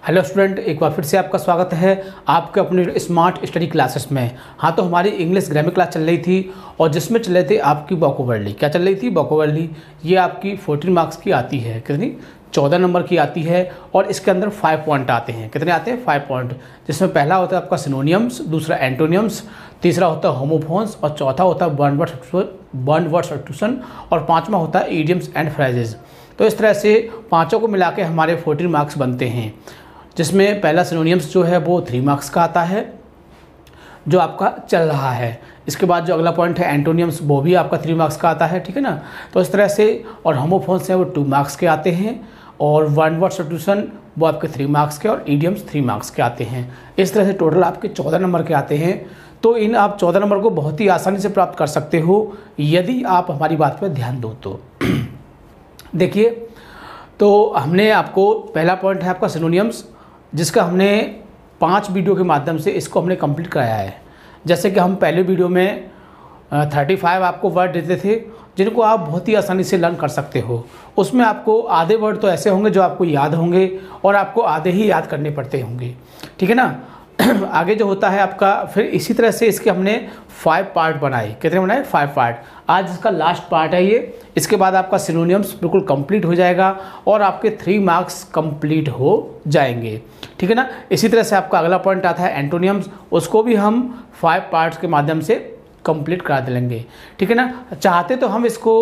Hello student, एक बार फिर से आपका स्वागत है आपके अपने स्मार्ट स्टडी क्लासेस में। हाँ, तो हमारी इंग्लिश ग्रामर क्लास चल रही थी और जिसमें चल रहे थे आपकी वोकैबुलरी। क्या चल रही थी? वोकैबुलरी। ये आपकी 14 मार्क्स की आती है। कितनी? 14 नंबर की आती है और इसके अंदर 5 पॉइंट आते हैं। कितने आते हैं? 5 पॉइंट, जिसमें पहला होता है आपका सिनोनियम्स, दूसरा एंटोनियम्स, तीसरा होता है होमोफोन्स और चौथा होता है वन वर्ड सब्स्टिट्यूशन और पाँचवा होता है इडियम्स एंड फ्रेजेस। तो इस तरह से पाँचों को मिला के हमारे 14 मार्क्स बनते हैं, जिसमें पहला सिनोनियम्स जो है वो 3 मार्क्स का आता है जो आपका चल रहा है। इसके बाद जो अगला पॉइंट है एंटोनियम्स, वो भी आपका 3 मार्क्स का आता है। ठीक है ना? तो इस तरह से, और होमोफोन्स हैं वो 2 मार्क्स के आते हैं और वन वर्ड सब्स्टिट्यूशन वो आपके 3 मार्क्स के और इडियम्स 3 मार्क्स के आते हैं। इस तरह से टोटल आपके 14 नंबर के आते हैं। तो इन आप 14 नंबर को बहुत ही आसानी से प्राप्त कर सकते हो यदि आप हमारी बात पर ध्यान दो तो। देखिए, तो हमने आपको पहला पॉइंट है आपका सिनोनियम्स, जिसका हमने 5 वीडियो के माध्यम से इसको हमने कंप्लीट कराया है। जैसे कि हम पहले वीडियो में 35 आपको वर्ड देते थे जिनको आप बहुत ही आसानी से लर्न कर सकते हो। उसमें आपको आधे वर्ड तो ऐसे होंगे जो आपको याद होंगे और आपको आधे ही याद करने पड़ते होंगे। ठीक है ना? आगे जो होता है आपका, फिर इसी तरह से इसके हमने 5 पार्ट बनाए। कितने बनाए? 5 पार्ट। आज इसका लास्ट पार्ट है ये। इसके बाद आपका सिनोनियम्स बिल्कुल कंप्लीट हो जाएगा और आपके 3 मार्क्स कंप्लीट हो जाएंगे। ठीक है ना? इसी तरह से आपका अगला पॉइंट आता है एंटोनियम्स, उसको भी हम 5 पार्ट्स के माध्यम से कंप्लीट करा देंगे। ठीक है ना? चाहते तो हम इसको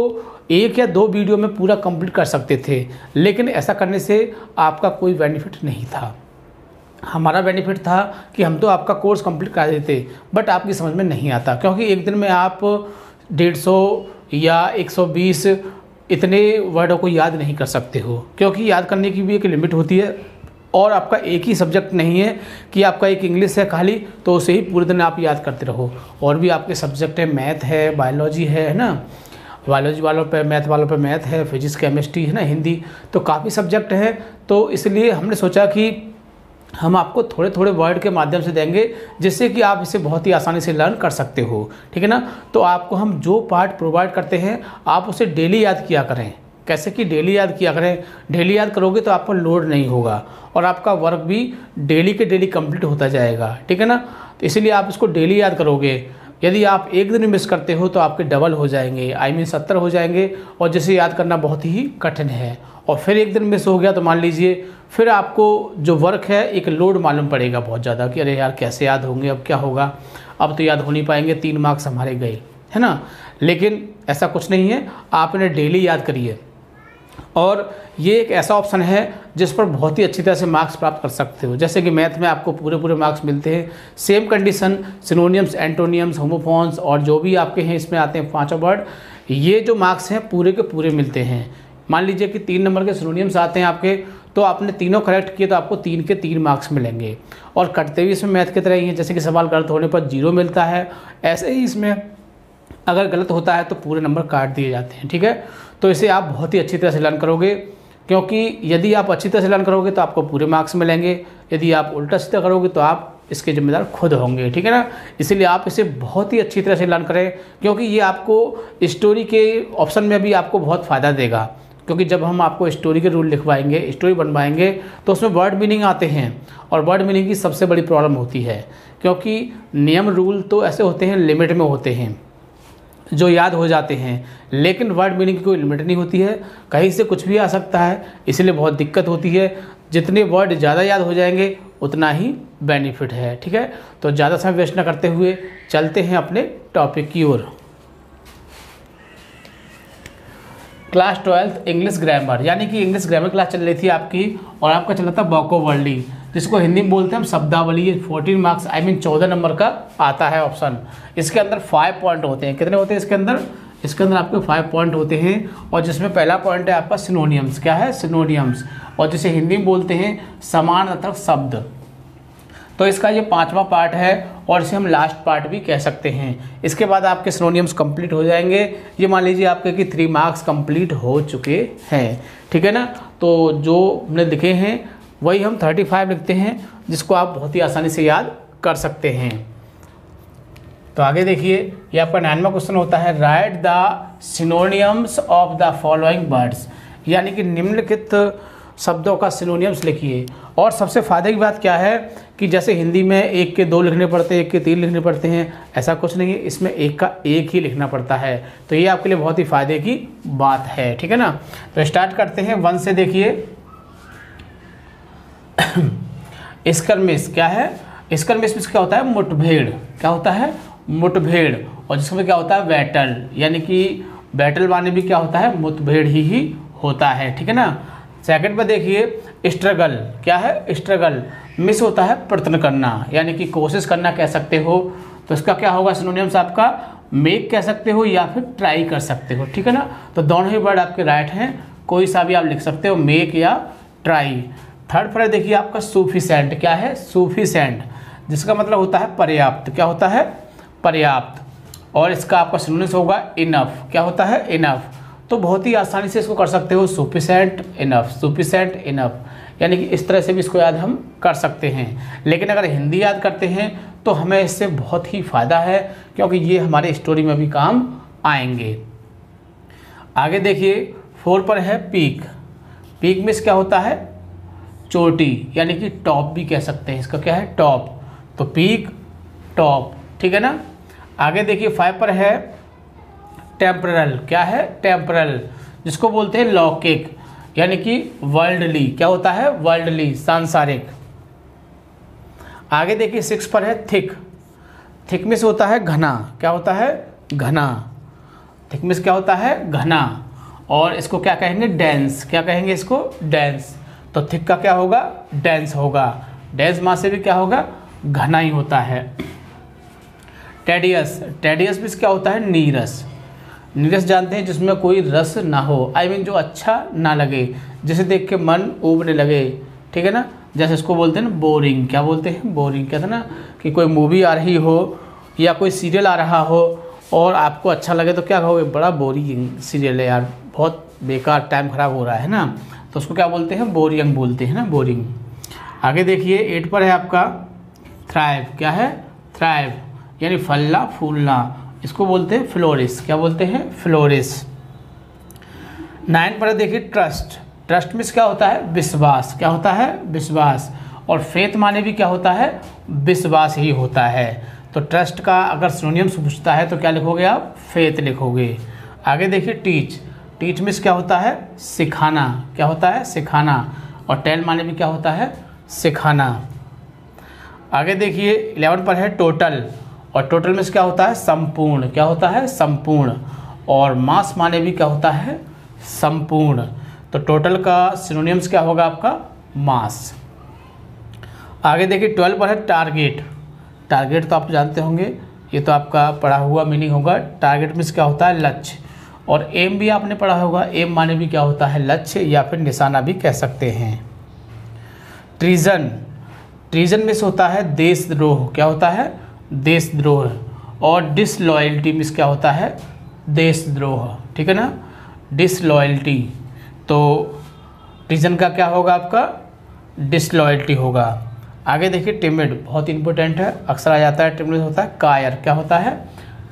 1 या 2 वीडियो में पूरा कंप्लीट कर सकते थे, लेकिन ऐसा करने से आपका कोई बेनिफिट नहीं था। हमारा बेनिफिट था कि हम तो आपका कोर्स कंप्लीट करा देते, बट आपकी समझ में नहीं आता, क्योंकि एक दिन में आप 150 या 120 इतने वर्डों को याद नहीं कर सकते हो, क्योंकि याद करने की भी एक लिमिट होती है। और आपका एक ही सब्जेक्ट नहीं है कि आपका एक इंग्लिश है खाली, तो उसे ही पूरे दिन आप याद करते रहो। और भी आपके सब्जेक्ट है, मैथ है, बायोलॉजी है ना, बायोलॉजी वालों पे मैथ, वालों पे मैथ है, फिजिक्स, केमिस्ट्री है ना, हिंदी, तो काफ़ी सब्जेक्ट हैं। तो इसलिए हमने सोचा कि हम आपको थोड़े थोड़े वर्ड के माध्यम से देंगे, जिससे कि आप इसे बहुत ही आसानी से लर्न कर सकते हो। ठीक है ना? तो आपको हम जो पार्ट प्रोवाइड करते हैं आप उसे डेली याद किया करें। कैसे कि डेली याद किया करें। डेली याद करोगे तो आपको लोड नहीं होगा और आपका वर्क भी डेली के डेली कंप्लीट होता जाएगा। ठीक है ना? तो इसीलिए आप इसको डेली याद करोगे। यदि आप एक दिन मिस करते हो तो आपके डबल हो जाएंगे, 70 हो जाएंगे, और जिसे याद करना बहुत ही कठिन है। और फिर एक दिन मिस हो गया तो मान लीजिए फिर आपको जो वर्क है एक लोड मालूम पड़ेगा बहुत ज़्यादा, कि अरे यार कैसे याद होंगे, अब क्या होगा, अब तो याद हो नहीं पाएंगे, 3 मार्क्स हमारे गए, है ना? लेकिन ऐसा कुछ नहीं है, आप इन्हें डेली याद करिए। और ये एक ऐसा ऑप्शन है जिस पर बहुत ही अच्छी तरह से मार्क्स प्राप्त कर सकते हो। जैसे कि मैथ में आपको पूरे मार्क्स मिलते हैं, सेम कंडीशन सिनोनियम्स, एंटोनियम्स, होमोफोन्स और जो भी आपके हैं इसमें आते हैं 5 वर्ड, ये जो मार्क्स हैं पूरे के पूरे मिलते हैं। मान लीजिए कि 3 नंबर के सिनोनियम्स आते हैं आपके, तो आपने तीनों करेक्ट किए तो आपको 3 के 3 मार्क्स मिलेंगे। और कटते भी इसमें मैथ की तरह ही है, जैसे कि सवाल गलत होने पर 0 मिलता है, ऐसे ही इसमें अगर गलत होता है तो पूरे नंबर काट दिए जाते हैं। ठीक है? तो इसे आप बहुत ही अच्छी तरह से लर्न करोगे, क्योंकि यदि आप अच्छी तरह से लर्न करोगे तो आपको पूरे मार्क्स मिलेंगे। यदि आप उल्टा सीधा करोगे तो आप इसके जिम्मेदार खुद होंगे। ठीक है ना? इसलिए आप इसे बहुत ही अच्छी तरह से लर्न करें, क्योंकि ये आपको स्टोरी के ऑप्शन में भी आपको बहुत फ़ायदा देगा। क्योंकि जब हम आपको स्टोरी के रूल लिखवाएंगे, स्टोरी बनवाएंगे, तो उसमें वर्ड मीनिंग आते हैं, और वर्ड मीनिंग की सबसे बड़ी प्रॉब्लम होती है, क्योंकि नियम रूल तो ऐसे होते हैं, लिमिट में होते हैं जो याद हो जाते हैं, लेकिन वर्ड मीनिंग की कोई लिमिट नहीं होती है, कहीं से कुछ भी आ सकता है, इसलिए बहुत दिक्कत होती है। जितने वर्ड ज़्यादा याद हो जाएंगे उतना ही बेनिफिट है। ठीक है? तो ज़्यादा समय वेस्ट न करते हुए चलते हैं अपने टॉपिक की ओर। क्लास 12th इंग्लिश ग्रामर, यानी कि इंग्लिश ग्रामर क्लास चल रही थी आपकी, और आपका चल रहा था वोकैबुलरी, जिसको हिंदी में बोलते हैं हम शब्दावली। ये 14 मार्क्स 14 नंबर का आता है ऑप्शन। इसके अंदर 5 पॉइंट होते हैं। कितने होते हैं इसके अंदर? इसके अंदर आपके 5 पॉइंट होते हैं, और जिसमें पहला पॉइंट है आपका सिनोनियम्स। क्या है? सिनोनियम्स, और जिसे हिंदी में बोलते हैं समानार्थक शब्द। तो इसका ये 5वां पार्ट है और इसे हम लास्ट पार्ट भी कह सकते हैं। इसके बाद आपके सिनोनियम्स कंप्लीट हो जाएंगे। ये मान लीजिए आपके कि 3 मार्क्स कंप्लीट हो चुके हैं। ठीक है ना? तो जो हमने लिखे हैं वही हम 35 लिखते हैं, जिसको आप बहुत ही आसानी से याद कर सकते हैं। तो आगे देखिए, ये आपका 9वां क्वेश्चन होता है, right the synonyms of the following words, यानी कि निम्नलिखित शब्दों का सिनोनियम्स लिखिए। और सबसे फ़ायदे की बात क्या है कि जैसे हिंदी में 1 के 2 लिखने पड़ते हैं, 1 के 3 लिखने पड़ते हैं, ऐसा कुछ नहीं है, इसमें 1 का 1 ही लिखना पड़ता है। तो ये आपके लिए बहुत ही फ़ायदे की बात है, ठीक है ना। तो स्टार्ट करते हैं 1 से। देखिए स्कर्मिश क्या है, स्कर्मिश में क्या होता है, मुठभेड़, क्या होता है, मुठभेड़। और जिसमें क्या होता है, बैटल, यानी कि बैटल माने भी क्या होता है, मुठभेड़ ही होता है, ठीक है ना। सेकंड पे देखिए स्ट्रगल, क्या है, स्ट्रगल। मिस होता है प्रयत्न करना, यानी कि कोशिश करना कह सकते हो। तो इसका क्या होगा सिनोनिम्स आपका, मेक कह सकते हो या फिर ट्राई कर सकते हो, ठीक है ना। तो दोनों ही वर्ड आपके राइट हैं, कोई सा भी आप लिख सकते हो, मेक या ट्राई। थर्ड पर देखिए आपका सफिशिएंट, क्या है, सफिशिएंट, जिसका मतलब होता है पर्याप्त, क्या होता है, पर्याप्त। और इसका आपका सिनोनिम्स होगा इनफ, क्या होता है, इनफ। तो बहुत ही आसानी से इसको कर सकते हो, सफिशिएंट इनफ, सफिशिएंट इनफ, यानी कि इस तरह से भी इसको याद हम कर सकते हैं। लेकिन अगर हिंदी याद करते हैं तो हमें इससे बहुत ही फ़ायदा है, क्योंकि ये हमारे स्टोरी में भी काम आएंगे। आगे देखिए 4 पर है पीक। पीक में क्या होता है, चोटी, यानी कि टॉप भी कह सकते हैं, इसका क्या है, टॉप। तो पीक, टॉप, ठीक है ना। आगे देखिए 5 पर है टेम्परल, क्या है, टेम्परल, जिसको बोलते हैं लौकिक, यानी कि वर्ल्डली, क्या होता है, वर्ल्डली, सांसारिक। आगे देखिए 6 पर है थिक। थिक में से होता है घना, क्या होता है, घना। थिक में से क्या होता है, घना। और इसको क्या कहेंगे, डेंस, क्या कहेंगे इसको, डेंस। तो थिक का क्या होगा, डेंस होगा। डेंस मां से भी क्या होगा, घना ही होता है। टेडियस, टेडियस में क्या होता है, नीरस। नीरस जानते हैं जिसमें कोई रस ना हो, आई मीन जो अच्छा ना लगे, जिसे देख के मन ऊबने लगे, ठीक है ना। जैसे इसको बोलते हैं ना बोरिंग, क्या बोलते हैं, बोरिंग। कहते हैं ना कि कोई मूवी आ रही हो या कोई सीरियल आ रहा हो और आपको अच्छा लगे तो क्या कहोगे, बड़ा बोरिंग सीरियल है यार, बहुत बेकार, टाइम ख़राब हो रहा है ना। तो उसको क्या बोलते हैं, बोरिंग बोलते हैं ना, बोरिंग। आगे देखिए 8 पर है आपका थ्राइव, क्या है, थ्राइव, यानी फलना फूलना, इसको बोलते हैं फ्लोरिस, क्या बोलते हैं, फ्लोरिस। 9 पर देखिए ट्रस्ट। ट्रस्ट में क्या होता है, विश्वास, क्या होता है, विश्वास। और फेथ माने भी क्या होता है, विश्वास ही होता है। तो ट्रस्ट का अगर सिनोनिम्स पूछता है तो क्या लिखोगे आप, फेथ लिखोगे। आगे देखिए टीच। टीच में क्या होता है, सिखाना, क्या होता है, सिखाना। और टेल माने भी क्या होता है, सिखाना। आगे देखिए 11 पर है टोटल। और टोटल में क्या होता है, संपूर्ण, क्या होता है, संपूर्ण। और मास माने भी क्या होता है, संपूर्ण। तो टोटल का सिनोनिम्स क्या होगा आपका, मास। आगे देखिए 12 पर है टारगेट। टारगेट तो आप जानते होंगे, ये तो आपका पढ़ा हुआ मीनिंग होगा। टारगेट में क्या होता है, लक्ष्य। और एम भी आपने पढ़ा होगा, एम माने भी क्या होता है, लक्ष्य या फिर निशाना भी कह सकते हैं। ट्रीजन। ट्रीजन में होता है देशद्रोह, क्या होता है, देशद्रोह। और डिसलॉयल्टी में क्या होता है, देशद्रोह, ठीक है ना, डिसलॉयल्टी। तो ट्रीजन का क्या होगा आपका, डिसलॉयल्टी होगा। आगे देखिए टिमिड, बहुत इंपॉर्टेंट है, अक्सर आ जाता है। टिमिड होता है कायर, क्या होता है,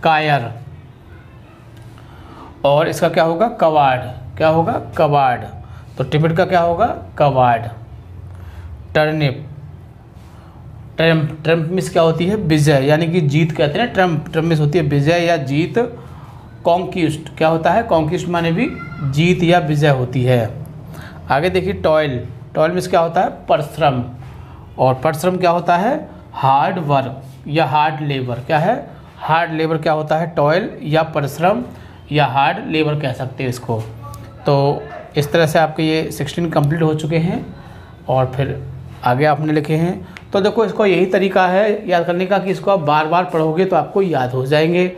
कायर। और इसका क्या होगा, कवार्ड, क्या होगा, कवार्ड। तो टिमिड का क्या होगा, coward. Turnip. Trump, Trump miss क्या होती है, विजय, यानी कि जीत कहते हैं ना, ट्रम्प, ट्रम्प मिस होती है विजय या जीत। कॉन्क्विस्ट क्या होता है, कॉन्क्विस्ट माने भी जीत या विजय होती है। आगे देखिए टॉयल। टॉयल मिस क्या होता है, परिश्रम। और परिश्रम क्या होता है, हार्ड वर्क या हार्ड लेबर, क्या है, हार्ड लेबर क्या होता है, टॉयल या परिश्रम या हार्ड लेबर कह सकते हैं इसको। तो इस तरह से आपके ये 16 कंप्लीट हो चुके हैं और फिर आगे आपने लिखे हैं। तो देखो इसको यही तरीका है याद करने का कि इसको आप बार बार पढ़ोगे तो आपको याद हो जाएंगे।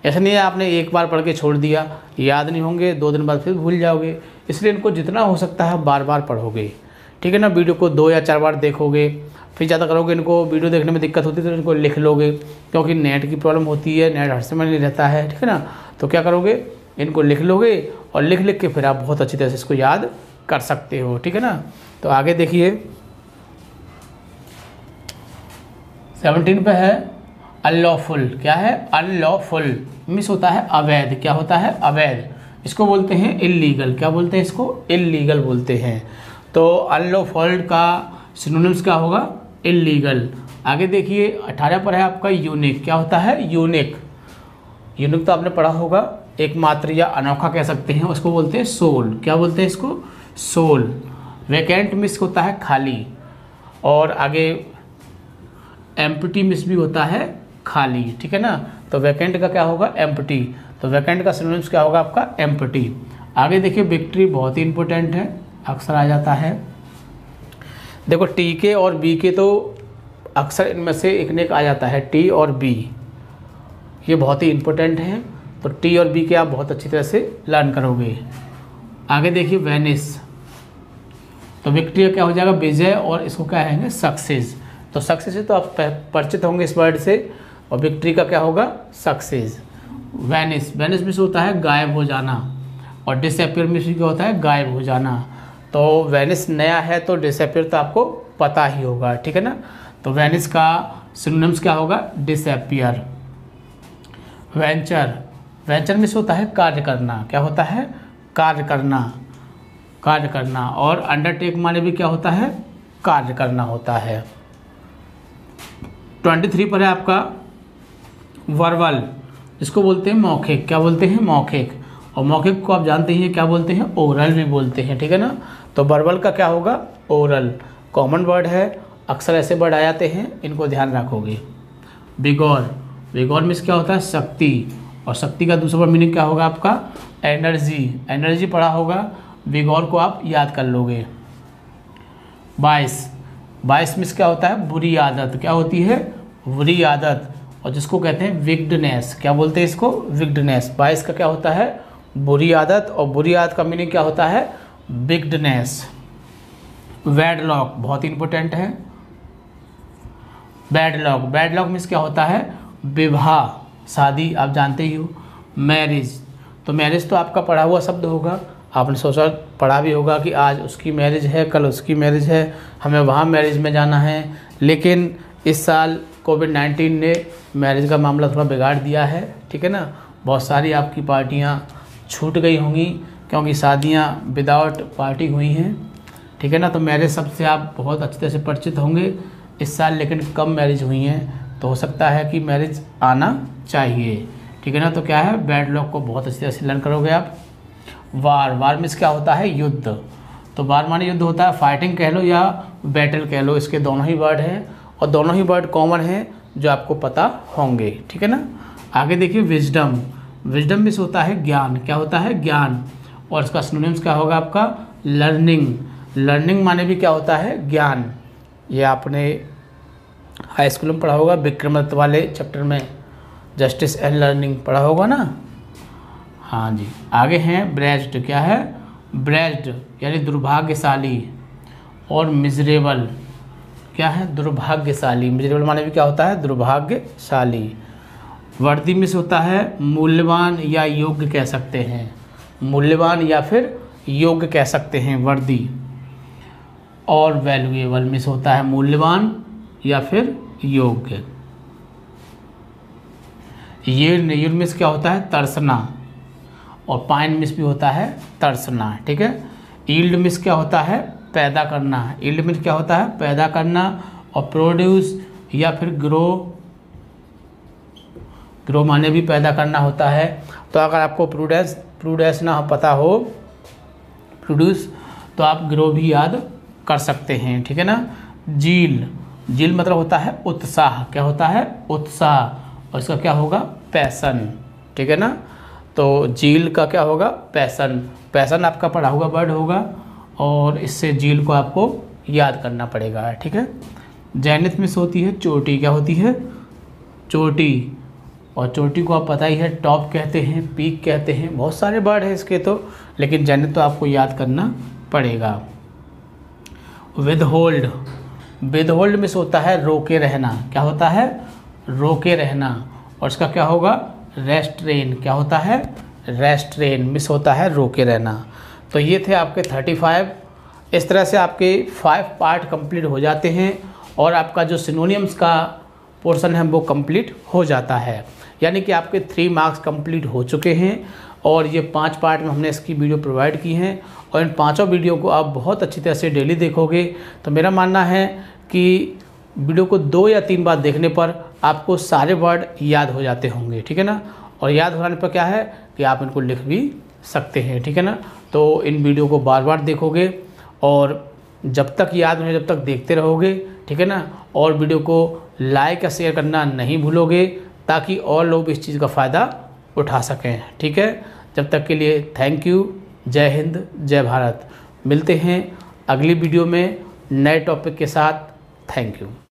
ऐसा नहीं है आपने एक बार पढ़ के छोड़ दिया, याद नहीं होंगे, 2 दिन बाद फिर भूल जाओगे। इसलिए इनको जितना हो सकता है बार बार पढ़ोगे, ठीक है ना। वीडियो को 2 या 4 बार देखोगे, फिर ज़्यादा करोगे, इनको वीडियो देखने में दिक्कत होती है तो इनको लिख लोगे, क्योंकि नेट की प्रॉब्लम होती है, नेट हर समय नहीं रहता है, ठीक है ना। तो क्या करोगे, इनको लिख लोगे और लिख लिख के फिर आप बहुत अच्छी तरह से इसको याद कर सकते हो, ठीक है ना। तो आगे देखिए 17 पे है अनलॉफुल, क्या है? अनलॉफुल मिस होता है अवैध, क्या होता है? अवैध। इसको बोलते हैं इल्लीगल, क्या बोलते हैं इसको? इल्लीगल बोलते हैं। तो अनलॉफुल का सिनोनिम्स क्या होगा? इल्लीगल। आगे देखिए 18 पर है आपका यूनिक, क्या होता है? यूनिक। यूनिक तो आपने पढ़ा होगा, एकमात्र या अनोखा कह सकते हैं, उसको बोलते हैं सोल, क्या बोलते हैं इसको? सोल। वैकेंट मिस होता है खाली, और आगे एम्प्टी मिस भी होता है खाली, ठीक है ना। तो वैकेंट का क्या होगा? एम्प्टी। तो वैकेंट का सिनोनिम्स क्या होगा आपका? एम्प्टी। आगे देखिए विक्ट्री बहुत ही इंपॉर्टेंट है, अक्सर आ जाता है। देखो टी के और बी के तो अक्सर इनमें से एक ने एक आ जाता है, टी और बी, ये बहुत ही इंपॉर्टेंट है। तो टी और बी के आप बहुत अच्छी तरह से लर्न करोगे। आगे देखिए वेनिस, तो विक्ट्री क्या हो जाएगा? विजय, और इसको क्या है? सक्सेस। तो सक्सेस से तो आप परिचित होंगे इस वर्ड से, और विक्ट्री का क्या होगा? सक्सेस। वेनिस, वेनिस मिस होता है गायब हो जाना, और डिसअपियर मिस क्या होता है? गायब हो जाना। तो वेनिस नया है तो डिसअपियर तो आपको पता ही होगा, ठीक है ना। तो वेनिस का सिनोनिम्स क्या होगा? डिसअपियर। वेंचर, वेंचर मिस होता है कार्य करना, क्या होता है? कार्य करना, कार्य करना। और अंडरटेक माने भी क्या होता है? कार्य करना होता है। 23 पर है आपका वर्बल, इसको बोलते हैं मौखिक, क्या बोलते हैं? मौखिक। और मौखिक को आप जानते हैं क्या बोलते हैं? ओरल भी बोलते हैं, ठीक है ना। तो वर्बल का क्या होगा? ओरल। कॉमन वर्ड है, अक्सर ऐसे वर्ड आ जाते हैं, इनको ध्यान रखोगे। विगोर, विगोर मीन्स क्या होता है? शक्ति, और शक्ति का दूसरा मीनिंग क्या होगा आपका? एनर्जी। एनर्जी पढ़ा होगा, विगोर को आप याद कर लोगे। 22, 22 मीन्स क्या होता है? बुरी आदत, क्या होती है? बुरी आदत, और जिसको कहते हैं विक्डनेस, क्या बोलते हैं इसको? विक्डनेस। 22 का क्या होता है? बुरी आदत, और बुरी आदत का मीनिंग क्या होता है? विक्डनेस। बैडलॉक बहुत इंपॉर्टेंट है। बैडलॉक, बैडलॉक मीन्स क्या होता है? विवाह, शादी, आप जानते ही हो। मैरिज, तो मैरिज तो आपका पढ़ा हुआ शब्द होगा, आपने सोचा पढ़ा भी होगा कि आज उसकी मैरिज है, कल उसकी मैरिज है, हमें वहाँ मैरिज में जाना है। लेकिन इस साल कोविड-19 ने मैरिज का मामला थोड़ा बिगाड़ दिया है, ठीक है ना। बहुत सारी आपकी पार्टियाँ छूट गई होंगी, क्योंकि शादियाँ विदाउट पार्टी हुई हैं, ठीक है ना। तो मैरिज सबसे आप बहुत अच्छी तरह से परिचित होंगे इस साल, लेकिन कम मैरिज हुई हैं, तो हो सकता है कि मैरिज आना चाहिए, ठीक है ना। तो क्या है? बैडलॉक को बहुत अच्छी तरह से लर्न करोगे आप। वार, वार मीन्स क्या होता है? युद्ध। तो वार माने युद्ध होता है, फाइटिंग कह लो या बैटल कह लो, इसके दोनों ही वर्ड हैं, और दोनों ही वर्ड कॉमन हैं जो आपको पता होंगे, ठीक है ना। आगे देखिए विजडम, विजडम मीन्स होता है ज्ञान, क्या होता है? ज्ञान, और इसका सिनोनिम्स क्या होगा आपका? लर्निंग। लर्निंग माने भी क्या होता है? ज्ञान। ये आपने हाई स्कूल में पढ़ा होगा, विक्रमादित्य वाले चैप्टर में जस्टिस एंड लर्निंग पढ़ा होगा ना। हाँ जी। आगे हैं ब्रेज्ड, क्या है? ब्रेज्ड यानी दुर्भाग्यशाली, और मिजरेबल, क्या है? दुर्भाग्यशाली। मिजरेबल माने भी क्या होता है? दुर्भाग्यशाली। वर्दी मिस होता है मूल्यवान या योग्य कह सकते हैं, मूल्यवान या फिर योग्य कह सकते हैं वर्दी। और वैल्यूएबल मिस होता है मूल्यवान या फिर योग्य। ये मिस क्या होता है? तरसना, और पाइन मिस भी होता है तरसना, ठीक है। ईल्ड मिस क्या होता है? पैदा करना। ईल्ड मिस क्या होता है? पैदा करना। और प्रोड्यूस या फिर ग्रो, ग्रो माने भी पैदा करना होता है। तो अगर आपको प्रूडेंस ना पता हो, प्रोड्यूस, तो आप ग्रो भी याद कर सकते हैं, ठीक है ना। जील, जील मतलब होता है उत्साह, क्या होता है? उत्साह, और इसका क्या होगा? पैशन, ठीक है ना। तो जील का क्या होगा? पैशन। पैशन आपका पढ़ा हुआ वर्ड होगा, और इससे जील को आपको याद करना पड़ेगा, ठीक है। जैनिथ मिस होती है चोटी, क्या होती है? चोटी, और चोटी को आप पता ही है टॉप कहते हैं, पीक कहते हैं, बहुत सारे वर्ड हैं इसके तो, लेकिन जैनिथ तो आपको याद करना पड़ेगा। विदहोल्ड, विदहोल्ड मिस होता है रोके रहना, क्या होता है? रोके रहना, और इसका क्या होगा? रेस्ट्रेन, क्या होता है? रेस्ट्रेन मिस होता है रोके रहना। तो ये थे आपके 35। इस तरह से आपके 5 पार्ट कंप्लीट हो जाते हैं, और आपका जो सिनोनियम्स का पोर्शन है वो कंप्लीट हो जाता है। यानी कि आपके 3 मार्क्स कंप्लीट हो चुके हैं और ये 5 पार्ट में हमने इसकी वीडियो प्रोवाइड की हैं और इन 5 वीडियो को आप बहुत अच्छी तरह से डेली देखोगे तो मेरा मानना है कि वीडियो को 2 या 3 बार देखने पर आपको सारे वर्ड याद हो जाते होंगे, ठीक है ना। और याद हो जाने पर क्या है कि आप इनको लिख भी सकते हैं, ठीक है ना। तो इन वीडियो को बार बार देखोगे और जब तक याद नहीं जब तक देखते रहोगे, ठीक है ना। और वीडियो को लाइक या शेयर करना नहीं भूलोगे ताकि और लोग इस चीज़ का फ़ायदा उठा सकें, ठीक है। जब तक के लिए थैंक यू। जय हिंद, जय भारत। मिलते हैं अगली वीडियो में नए टॉपिक के साथ। Thank you.